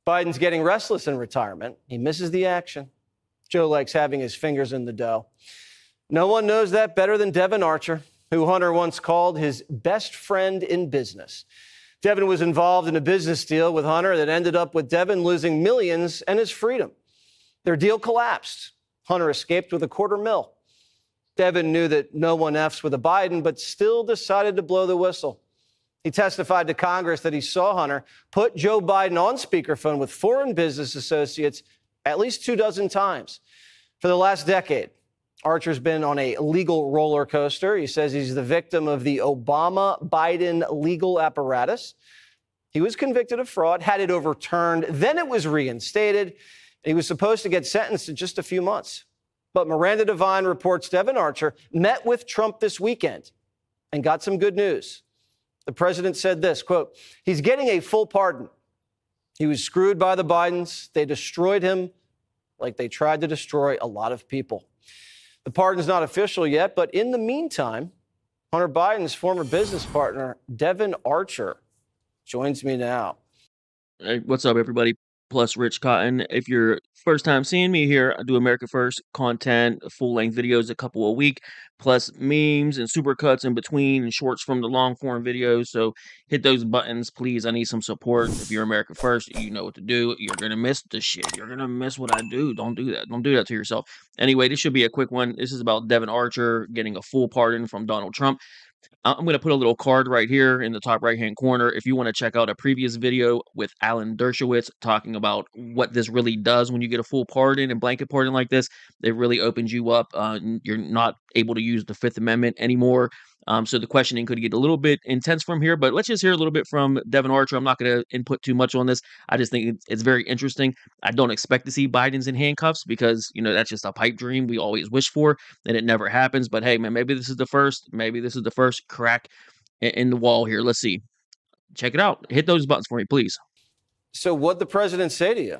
Biden's getting restless in retirement. He misses the action. Joe likes having his fingers in the dough. No one knows that better than Devon Archer, who Hunter once called his best friend in business. Devon was involved in a business deal with Hunter that ended up with Devon losing millions and his freedom. Their deal collapsed. Hunter escaped with $250,000. Devon knew that no one F's with a Biden, but still decided to blow the whistle. He testified to Congress that he saw Hunter put Joe Biden on speakerphone with foreign business associates at least 24 times. For the last decade, Archer's been on a legal roller coaster. He says he's the victim of the Obama-Biden legal apparatus. He was convicted of fraud, had it overturned, then it was reinstated. He was supposed to get sentenced in just a few months. But Miranda Devine reports Devon Archer met with Trump this weekend and got some good news. The president said this, quote, "He's getting a full pardon. He was screwed by the Bidens. They destroyed him like they tried to destroy a lot of people." The pardon's not official yet, but in the meantime, Hunter Biden's former business partner, Devon Archer, joins me now. Hey, what's up, everybody? Plus Rich Cotton. If you're first time seeing me here, I do America First content, full-length videos a couple a week, plus memes and supercuts in between and shorts from the long-form videos. So hit those buttons, please. I need some support. If you're America First, you know what to do. You're going to miss the shit. You're going to miss what I do. Don't do that. Don't do that to yourself. Anyway, this should be a quick one. This is about Devon Archer getting a full pardon from Donald Trump. I'm going to put a little card right here in the top right-hand corner if you want to check out a previous video with Alan Dershowitz talking about what this really does when you get a full pardon and blanket pardon like this. It really opens you up. You're not able to use the Fifth Amendment anymore. So the questioning could get a little bit intense from here, but let's just hear a little bit from Devon Archer. I'm not going to input too much on this. I just think it's very interesting. I don't expect to see Biden's in handcuffs because, that's just a pipe dream we always wish for, and it never happens. But hey, man, maybe this is the first crack in the wall here. Let's see. Check it out. Hit those buttons for me, please. So what'd the president say to you?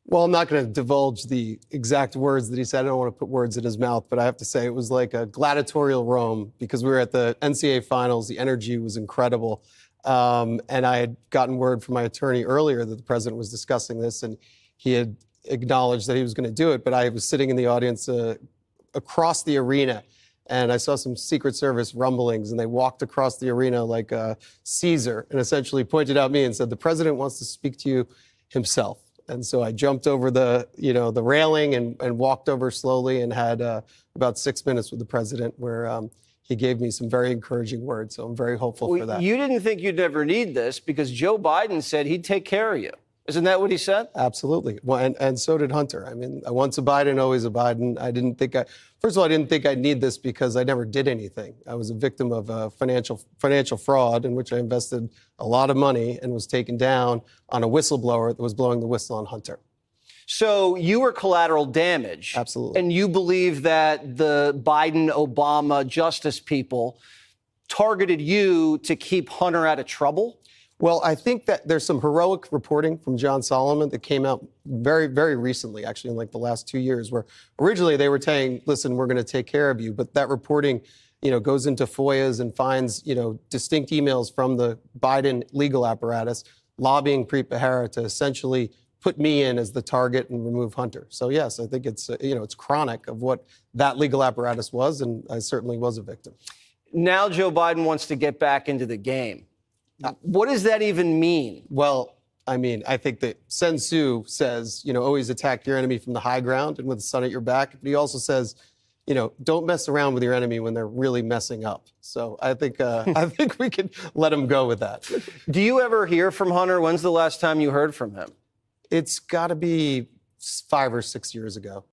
Well, I'm not going to divulge the exact words that he said. I don't want to put words in his mouth, but I have to say it was like a gladiatorial Rome because we were at the NCAA finals. The energy was incredible. And I had gotten word from my attorney earlier that the president was discussing this, and he had acknowledged that he was going to do it. But I was sitting in the audience across the arena, and I saw some Secret Service rumblings, and they walked across the arena like Caesar and essentially pointed out me and said, "The president wants to speak to you himself." And so I jumped over the railing and walked over slowly and had about 6 minutes with the president where he gave me some very encouraging words. So I'm very hopeful for that. You didn't think you'd ever need this because Joe Biden said he'd take care of you. Isn't that what he said? Absolutely. Well, and so did Hunter. I mean, once a Biden, always a Biden. First of all, I didn't think I'd need this because I never did anything. I was a victim of financial fraud in which I invested a lot of money and was taken down on a whistleblower that was blowing the whistle on Hunter. So you were collateral damage. Absolutely. And you believe that the Biden-Obama justice people targeted you to keep Hunter out of trouble? Well, I think that there's some heroic reporting from John Solomon that came out very, very recently, actually in like the last 2 years, where originally they were saying, listen, we're going to take care of you. But that reporting, goes into FOIAs and finds, distinct emails from the Biden legal apparatus lobbying Preet Bharara to essentially put me in as the target and remove Hunter. So, yes, I think it's, it's chronic of what that legal apparatus was. And I certainly was a victim. Now Joe Biden wants to get back into the game. What does that even mean? Well, I mean, I think that Sun Tzu says, always attack your enemy from the high ground and with the sun at your back. But he also says, don't mess around with your enemy when they're really messing up. So I think we can let him go with that. Do you ever hear from Hunter? When's the last time you heard from him? It's got to be 5 or 6 years ago.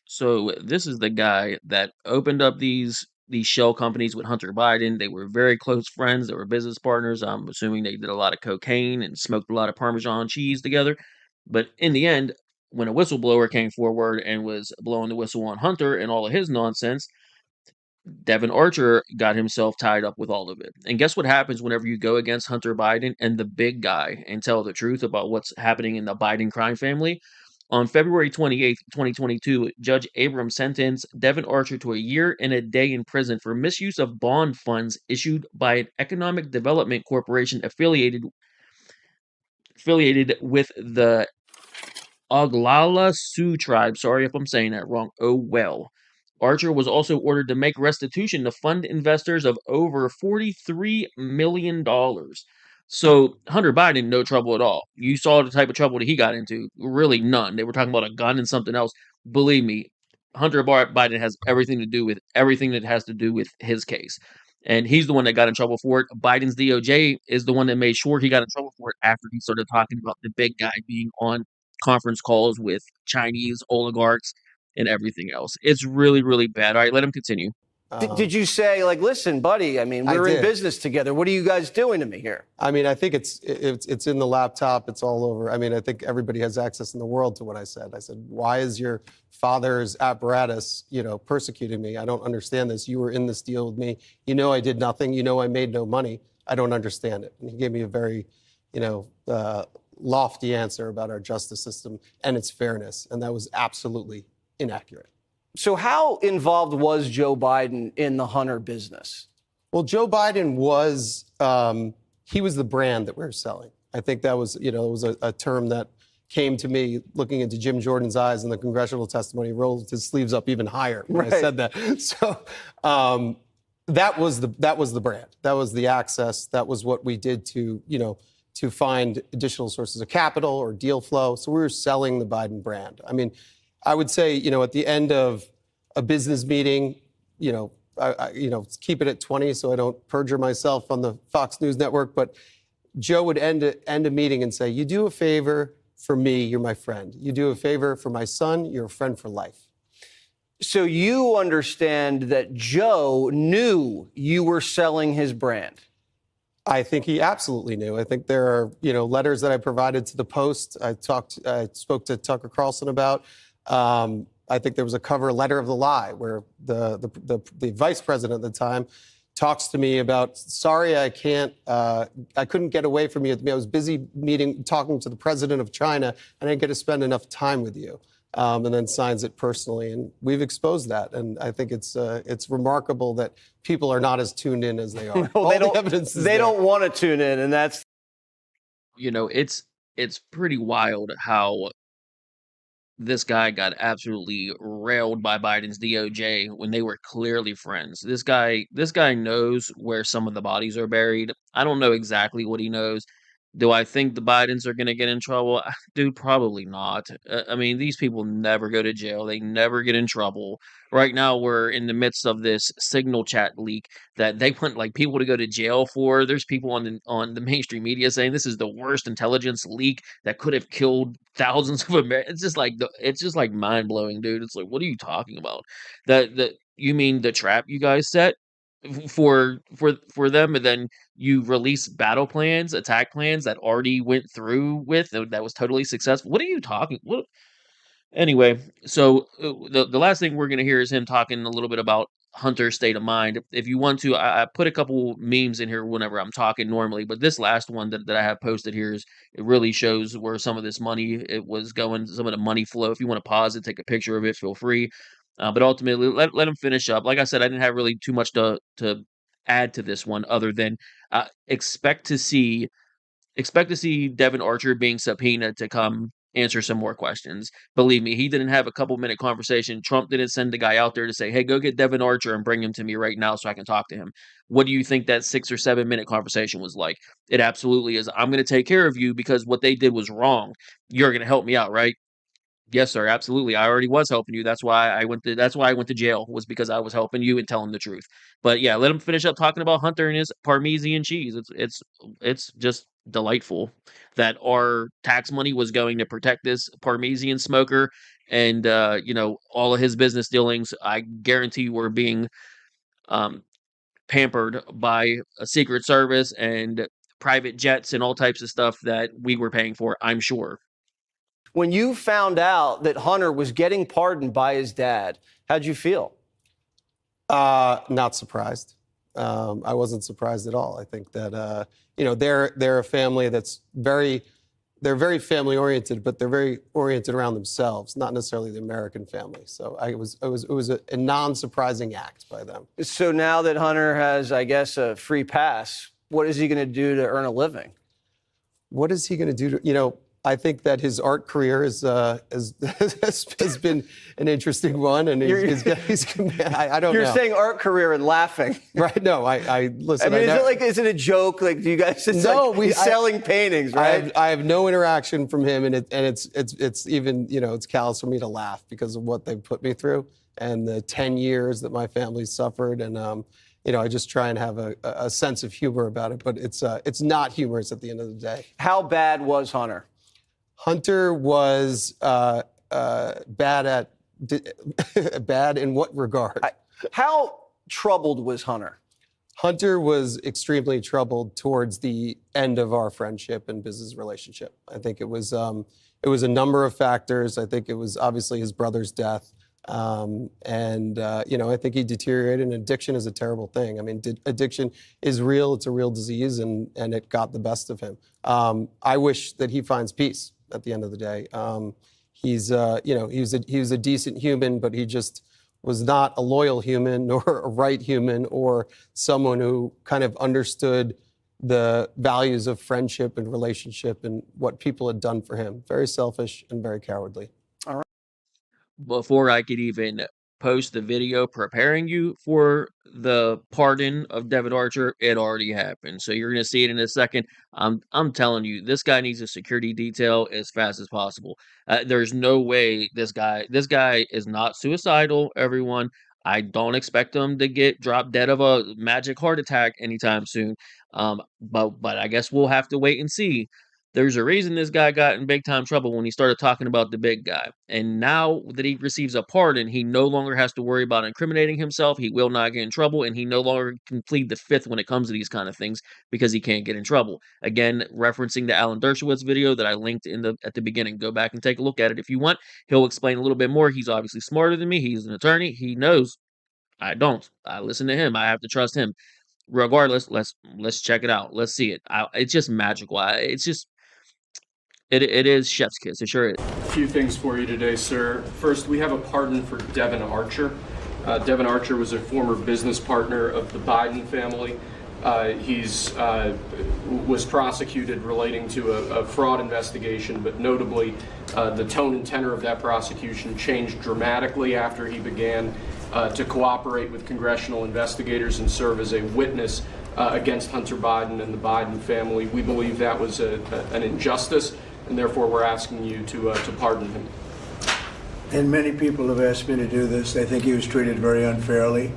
So this is the guy that opened up these shell companies with Hunter Biden. They were very close friends. They were business partners. I'm assuming they did a lot of cocaine and smoked a lot of Parmesan cheese together. But in the end, when a whistleblower came forward and was blowing the whistle on Hunter and all of his nonsense, Devon Archer got himself tied up with all of it. And guess what happens whenever you go against Hunter Biden and the big guy and tell the truth about what's happening in the Biden crime family? On February 28th, 2022, Judge Abrams sentenced Devon Archer to 1 year and a day in prison for misuse of bond funds issued by an economic development corporation affiliated affiliated with the Oglala Sioux tribe. Sorry if I'm saying that wrong. Oh well. Archer was also ordered to make restitution to fund investors of over $43 million. So Hunter Biden, no trouble at all. You saw the type of trouble that he got into. Really none. They were talking about a gun and something else. Believe me, Hunter Biden has everything to do with everything that has to do with his case. And he's the one that got in trouble for it. Biden's DOJ is the one that made sure he got in trouble for it after he started talking about the big guy being on conference calls with Chinese oligarchs and everything else. It's really, really bad. All right, let him continue. Did you say, like, listen, buddy, I mean, we're in business together. What are you guys doing to me here? I mean, I think it's in the laptop. It's all over. I mean, I think everybody has access in the world to what I said. I said, why is your father's apparatus, persecuting me? I don't understand this. You were in this deal with me. You know I did nothing. You know I made no money. I don't understand it. And he gave me a very, lofty answer about our justice system and its fairness. And that was absolutely inaccurate. So how involved was Joe Biden in the Hunter business? Well, Joe Biden was, he was the brand that we were selling. I think that was, it was a term that came to me looking into Jim Jordan's eyes in the congressional testimony. He rolled his sleeves up even higher when I said that. So that was the brand. That was the access. That was what we did to, to find additional sources of capital or deal flow. So we were selling the Biden brand. I mean, I would say, at the end of a business meeting, keep it at 20 so I don't perjure myself on the Fox News network. But Joe would end a meeting and say, you do a favor for me, you're my friend. You do a favor for my son, you're a friend for life. So you understand that Joe knew you were selling his brand? I think he absolutely knew. I think there are, letters that I provided to the Post. I spoke to Tucker Carlson about. I think there was a cover letter of the lie where the vice president at the time talks to me about, sorry, I couldn't get away from you. I was busy talking to the president of China. I didn't get to spend enough time with you. And then signs it personally. And we've exposed that. And I think it's remarkable that people are not as tuned in as they are. Well, they don't want to tune in. And that's, it's pretty wild how this guy got absolutely railed by Biden's DOJ when they were clearly friends. This guy knows where some of the bodies are buried. I don't know exactly what he knows. Do I think the Bidens are going to get in trouble? Dude, probably not. I mean, these people never go to jail. They never get in trouble. Right now, we're in the midst of this Signal chat leak that they want people to go to jail for. There's people on the mainstream media saying this is the worst intelligence leak that could have killed thousands of Americans. It's just like mind blowing, dude. It's like, what are you talking about? You mean the trap you guys set for them, and then you release battle plans, attack plans that already went through with that was totally successful? What are you talking? What? Anyway, so the last thing we're gonna hear is him talking a little bit about Hunter's state of mind. If you want to, I put a couple memes in here whenever I'm talking normally, but this last one that I have posted here it really shows where some of this money it was going, some of the money flow. If you want to pause it, take a picture of it, feel free. But ultimately, let him finish up. Like I said, I didn't have really too much to add to this one other than expect to see Devon Archer being subpoenaed to come answer some more questions. Believe me, he didn't have a couple-minute conversation. Trump didn't send the guy out there to say, hey, go get Devon Archer and bring him to me right now so I can talk to him. What do you think that 6 or 7 minute conversation was like? It absolutely is. I'm going to take care of you because what they did was wrong. You're going to help me out, right? Yes, sir. Absolutely. I already was helping you. That's why I went to jail, was because I was helping you and telling the truth. But yeah, let him finish up talking about Hunter and his Parmesan cheese. It's just delightful that our tax money was going to protect this Parmesan smoker, and all of his business dealings, I guarantee, were being pampered by a Secret Service and private jets and all types of stuff that we were paying for, I'm sure. When you found out that Hunter was getting pardoned by his dad, how'd you feel? Not surprised. I wasn't surprised at all. I think that they're a family that's very family oriented, but they're very oriented around themselves, not necessarily the American family. So it was a non-surprising act by them. So now that Hunter has, I guess, a free pass, what is he going to do to earn a living? what is he going to do to, I think that his art career has been an interesting one, and I don't know. You're saying art career and laughing. Right? No, I listen. I mean, is it a joke? Like, do you guys? It's no, like he's selling paintings, right? I have no interaction from him, and it's even it's callous for me to laugh because of what they've put me through and the 10 years that my family suffered, and I just try and have a sense of humor about it, but it's not humorous at the end of the day. How bad was Hunter? Hunter was bad in what regard? How troubled was Hunter? Hunter was extremely troubled towards the end of our friendship and business relationship. I think it was a number of factors. I think it was obviously his brother's death. I think he deteriorated, and addiction is a terrible thing. I mean, addiction is real. It's a real disease, and it got the best of him. I wish that he finds peace at the end of the day. He was a decent human, but he just was not a loyal human nor a right human or someone who kind of understood the values of friendship and relationship and what people had done for him. Very selfish and very cowardly. Before I could even post the video preparing you for the pardon of Devon Archer, it already happened. So you're going to see it in a second. I'm telling you, this guy needs a security detail as fast as possible. There's no way this guy is not suicidal, everyone. I don't expect him to get dropped dead of a magic heart attack anytime soon. But I guess we'll have to wait and see. There's a reason this guy got in big time trouble when he started talking about the big guy. And now that he receives a pardon, he no longer has to worry about incriminating himself. He will not get in trouble, and he no longer can plead the fifth when it comes to these kind of things because he can't get in trouble. Again, referencing the Alan Dershowitz video that I linked at the beginning. Go back and take a look at it if you want. He'll explain a little bit more. He's obviously smarter than me. He's an attorney. He knows. I don't. I listen to him. I have to trust him. Regardless, let's check it out. Let's see it. It's just magical. It is chef's kiss. It sure is. A few things for you today, sir. First, we have a pardon for Devon Archer. Devon Archer was a former business partner of the Biden family. He's was prosecuted relating to a fraud investigation, but notably, the tone and tenor of that prosecution changed dramatically after he began to cooperate with congressional investigators and serve as a witness against Hunter Biden and the Biden family. We believe that was an injustice, and therefore we're asking you to pardon him. And many people have asked me to do this. They think he was treated very unfairly.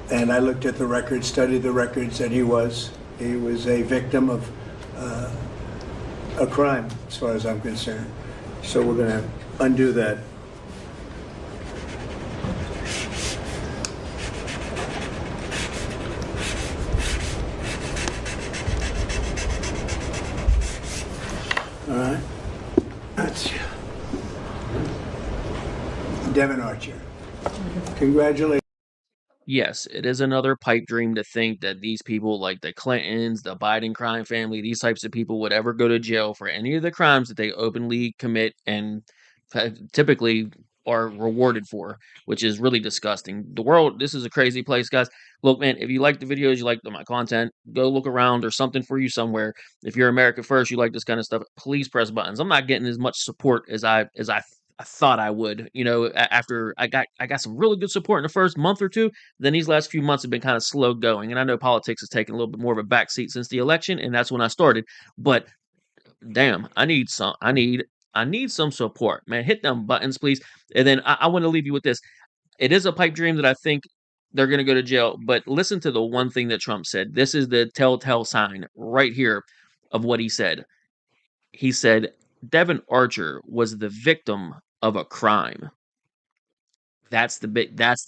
And I looked at the records, studied the records, and he was a victim of a crime, as far as I'm concerned. So we're going to undo that. All right. That's Devon Archer. Congratulations. Yes, it is another pipe dream to think that these people like the Clintons, the Biden crime family, these types of people would ever go to jail for any of the crimes that they openly commit and typically are rewarded for, which is really disgusting. The world, this is a crazy place, guys. Look, man, if you like the videos, you like my content, go look around or something for you somewhere. If you're America First, you like this kind of stuff, please press buttons. I'm not getting as much support as I thought I would, after I got some really good support in the first month or two. Then these last few months have been kind of slow going. And I know politics has taken a little bit more of a backseat since the election, and that's when I started. But damn, I need some support, man. Hit them buttons, please. And then I want to leave you with this. It is a pipe dream that I think they're going to go to jail. But listen to the one thing that Trump said. This is the telltale sign right here of what he said. He said, Devon Archer was the victim of a crime. That's the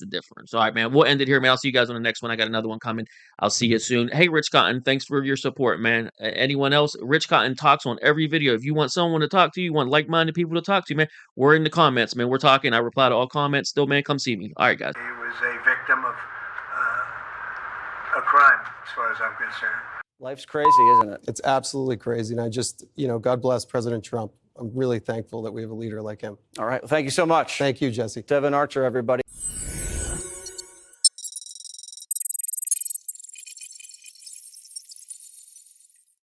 difference. All right, man. We'll end it here, man. I'll see you guys on the next one. I got another one coming. I'll see you soon. Hey, Rich Cotton, thanks for your support, man. Anyone else? Rich Cotton talks on every video. If you want someone to talk to, you want like-minded people to talk to, man, we're in the comments, man. We're talking. I reply to all comments. Still, man, come see me. All right, guys. He was a victim of a crime, as far as I'm concerned. Life's crazy, isn't it? It's absolutely crazy. And I just, God bless President Trump. I'm really thankful that we have a leader like him. All right. Well, thank you so much. Thank you, Jesse. Devon Archer, everybody.